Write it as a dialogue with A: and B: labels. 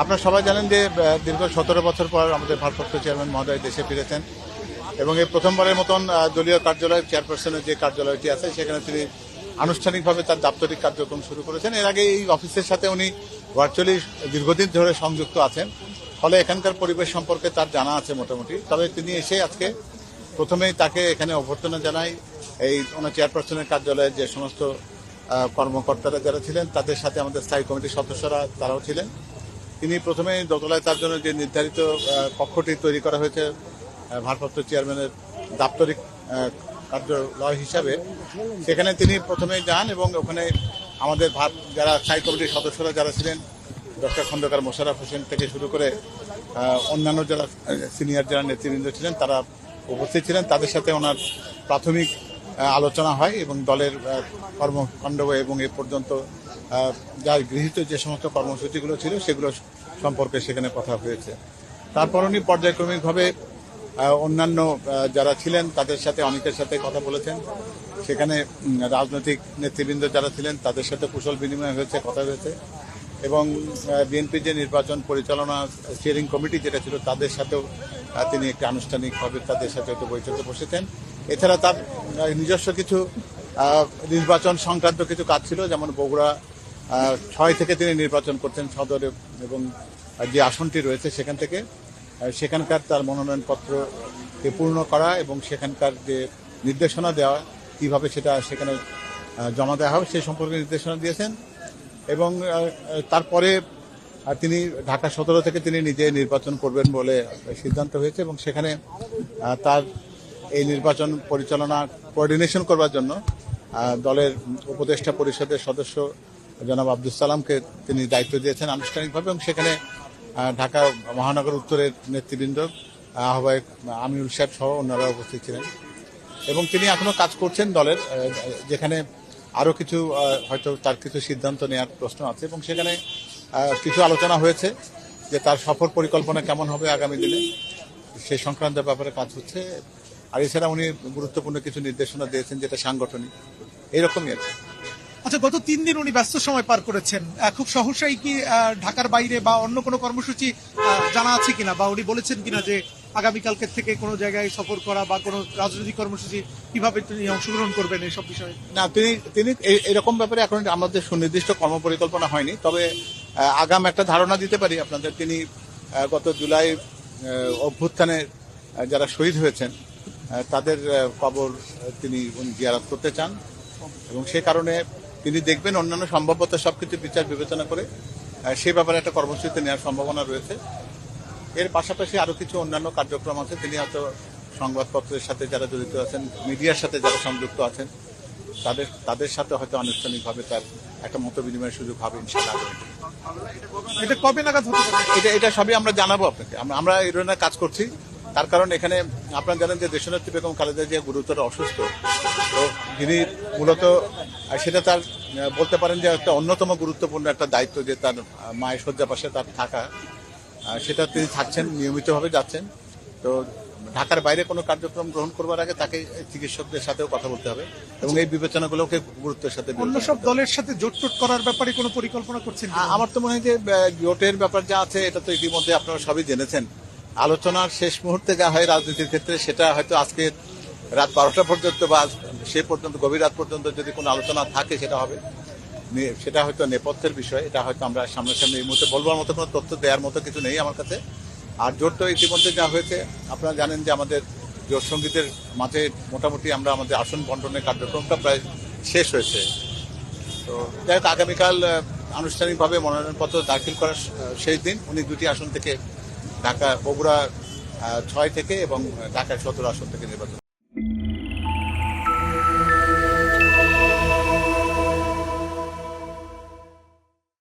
A: আপনারা সবাই জানেন যে দীর্ঘ 17 বছর পর আমাদের ভারপ্রাপ্ত চেয়ারম্যান মহোদয় দেশে ফিরেছেন এবং এই প্রথমবারের মতন দলীয় কার্যালয়ের চেয়ারপারসনের যে কার্যালয়টি আছে সেখানে তিনি আনুষ্ঠানিকভাবে তার দাপ্তরিক কার্যক্রম শুরু করেছেন। এর আগে এই অফিসের সাথে উনি ভার্চুয়ালি দীর্ঘদিন ধরে সংযুক্ত আছেন, ফলে এখানকার পরিবেশ সম্পর্কে তার জানা আছে মোটামুটি। তবে তিনি এসে আজকে প্রথমেই তাকে এখানে অভ্যর্থনা জানাই। এই ওনার চেয়ারপারসনের কার্যালয়ের যে সমস্ত কর্মকর্তারা যারা ছিলেন তাদের সাথে আমাদের স্থায়ী কমিটির সদস্যরা তারাও ছিলেন। তিনি প্রথমে দোতলায় তার জন্য যে নির্ধারিত কক্ষটি তৈরি করা হয়েছে ভারপ্রাপ্ত চেয়ারম্যানের দাপ্তরিক কার্যালয় হিসাবে, সেখানে তিনি প্রথমে যান এবং ওখানে আমাদের যারা স্থায়ী কমিটির সদস্যরা যারা ছিলেন, ডক্টর খন্দকার মোশাররফ হোসেন থেকে শুরু করে অন্যান্য যারা সিনিয়র যারা নেতৃবৃন্দ ছিলেন তারা উপস্থিত ছিলেন। তাদের সাথে ওনার প্রাথমিক আলোচনা হয় এবং দলের কর্মকাণ্ড এবং এ পর্যন্ত যা গৃহীত যে সমস্ত কর্মসূচিগুলো ছিল সেগুলো সম্পর্কে সেখানে কথা হয়েছে। তারপর উনি পর্যায়ক্রমিকভাবে অন্যান্য যারা ছিলেন তাদের সাথে অনেকের সাথে কথা বলেছেন। সেখানে রাজনৈতিক নেতৃবৃন্দ যারা ছিলেন তাদের সাথে কুশল বিনিময় হয়েছে, কথা হয়েছে এবং বিএনপি যে নির্বাচন পরিচালনা স্টিয়ারিং কমিটি যেটা ছিল তাদের সাথেও তিনি একটি আনুষ্ঠানিকভাবে তাদের সাথে একটু বৈঠকে বসেছেন। এছাড়া তার নিজস্ব কিছু নির্বাচন সংক্রান্ত কিছু কাজ ছিল, যেমন বগুড়া 6 থেকে তিনি নির্বাচন করছেন সদরে এবং যে আসনটি রয়েছে সেখান থেকে সেখানকার তার মনোনয়নপত্রকে পূর্ণ করা এবং সেখানকার যে নির্দেশনা দেওয়া কিভাবে সেটা সেখানে জমা দেওয়া হবে সেই সম্পর্কে নির্দেশনা দিয়েছেন। এবং তারপরে তিনি ঢাকা 17 থেকে তিনি নিজে নির্বাচন করবেন বলে সিদ্ধান্ত হয়েছে এবং সেখানে তার এই নির্বাচন পরিচালনা কোঅর্ডিনেশন করবার জন্য দলের উপদেষ্টা পরিষদের সদস্য জনাব আব্দুল সালামকে তিনি দায়িত্ব দিয়েছেন আনুষ্ঠানিকভাবে এবং সেখানে ঢাকা মহানগর উত্তরের নেতৃবৃন্দ আহ্বায়ক আমিনুল সাহেব সহ অন্যরা উপস্থিত ছিলেন এবং তিনি এখনো কাজ করছেন দলের, যেখানে আরও কিছু হয়তো তার কিছু সিদ্ধান্ত নেওয়ার প্রশ্ন আছে এবং সেখানে কিছু আলোচনা হয়েছে যে তার সফর পরিকল্পনা কেমন হবে আগামী দিনে, সেই সংক্রান্ত ব্যাপারে কাজ হচ্ছে। আর এছাড়া উনি গুরুত্বপূর্ণ কিছু নির্দেশনা দিয়েছেন যেটা সাংগঠনিক, এইরকমই আর কি।
B: আচ্ছা, গত 3 দিন উনি ব্যস্ত সময় পার করেছেন, খুব সহসাই কি ঢাকার বাইরে বা অন্য কোনো কর্মসূচি জানা আছে কিনা বা উনি বলেছেন কিনা যে আগামীকালকে থেকে কোনো জায়গায় সফর করা বা কোনো রাজনৈতিক কর্মসূচি কিভাবে তিনি অংশগ্রহণ করবেন এইসব বিষয়ে?
A: না, তিনি এরকম ব্যাপারে এখন আমাদের সুনির্দিষ্ট কর্মপরিকল্পনা হয়নি, তবে আগাম একটা ধারণা দিতে পারি আপনাদের। তিনি গত জুলাই অভ্যুত্থানে যারা শহীদ হয়েছেন তাদের কবর তিনি জিয়ারত করতে চান এবং সে কারণে তিনি দেখবেন অন্যান্য সম্ভাব্যত সবকিছু বিচার বিবেচনা করে সে ব্যাপারে একটা কর্মসূচি নেওয়ার সম্ভাবনা রয়েছে। এর পাশাপাশি আরও কিছু অন্যান্য কার্যক্রম আছে। তিনি হয়তো সংবাদপত্রের সাথে যারা জড়িত আছেন, মিডিয়ার সাথে যারা সংযুক্ত আছেন তাদের সাথে হয়তো আনুষ্ঠানিকভাবে তার একটা মত বিনিময়ের সুযোগ হবে ইনশাআল্লাহ।
B: এটা কবে নাগাদ হতে পারে?
A: এটা সবই আমরা জানাবো আপনাকে। আমরা এই ধরনের কাজ করছি, তার কারণ এখানে আপনারা জানেন যে দেশনেত্রী বেগম খালেদা জিয়া গুরুতর অসুস্থ, তো যিনি মূলত সেটা তার বলতে পারেন যে একটা অন্যতম গুরুত্বপূর্ণ একটা দায়িত্ব যে তার মায়ের শয্যা পাশে তার থাকা, সেটা তিনি থাকছেন, নিয়মিতভাবে যাচ্ছেন। তো ঢাকার বাইরে কোনো কার্যক্রম গ্রহণ করবার আগে তাকে চিকিৎসকদের সাথেও কথা বলতে হবে এবং এই বিবেচনাগুলোকে গুরুত্বের সাথে।
B: অন্য সব দলের সাথে জোট করার ব্যাপারে কোনো পরিকল্পনা করছেন?
A: আমার তো মনে হয় যে জোটের ব্যাপার যা আছে এটা তো ইতিমধ্যে আপনারা সবই জেনেছেন। আলোচনার শেষ মুহূর্তে যা হয় রাজনীতির ক্ষেত্রে সেটা হয়তো আজকে রাত 12টা পর্যন্ত বা সে পর্যন্ত গভীর রাত পর্যন্ত যদি কোনো আলোচনা থাকে সেটা হবে, সেটা হয়তো নেপথ্যের বিষয়। এটা হয়তো আমরা সামনাসামনি এই মুহূর্তে বলবার মতো কোনো তথ্য দেওয়ার মতো কিছু নেই আমার কাছে। আর জোট তো ইতিমধ্যে যা হয়েছে আপনারা জানেন যে আমাদের জোট সঙ্গীতের মাঝে মোটামুটি আমরা আমাদের আসন বন্টনের কার্যক্রমটা প্রায় শেষ হয়েছে। তো যাই হোক, আগামীকাল আনুষ্ঠানিকভাবে মনোনয়নপত্র দাখিল করার শেষ দিন উনি 2টি আসন থেকে বগুড়া 6 থেকে এবং ঢাকা 17 আসন থেকে নির্বাচন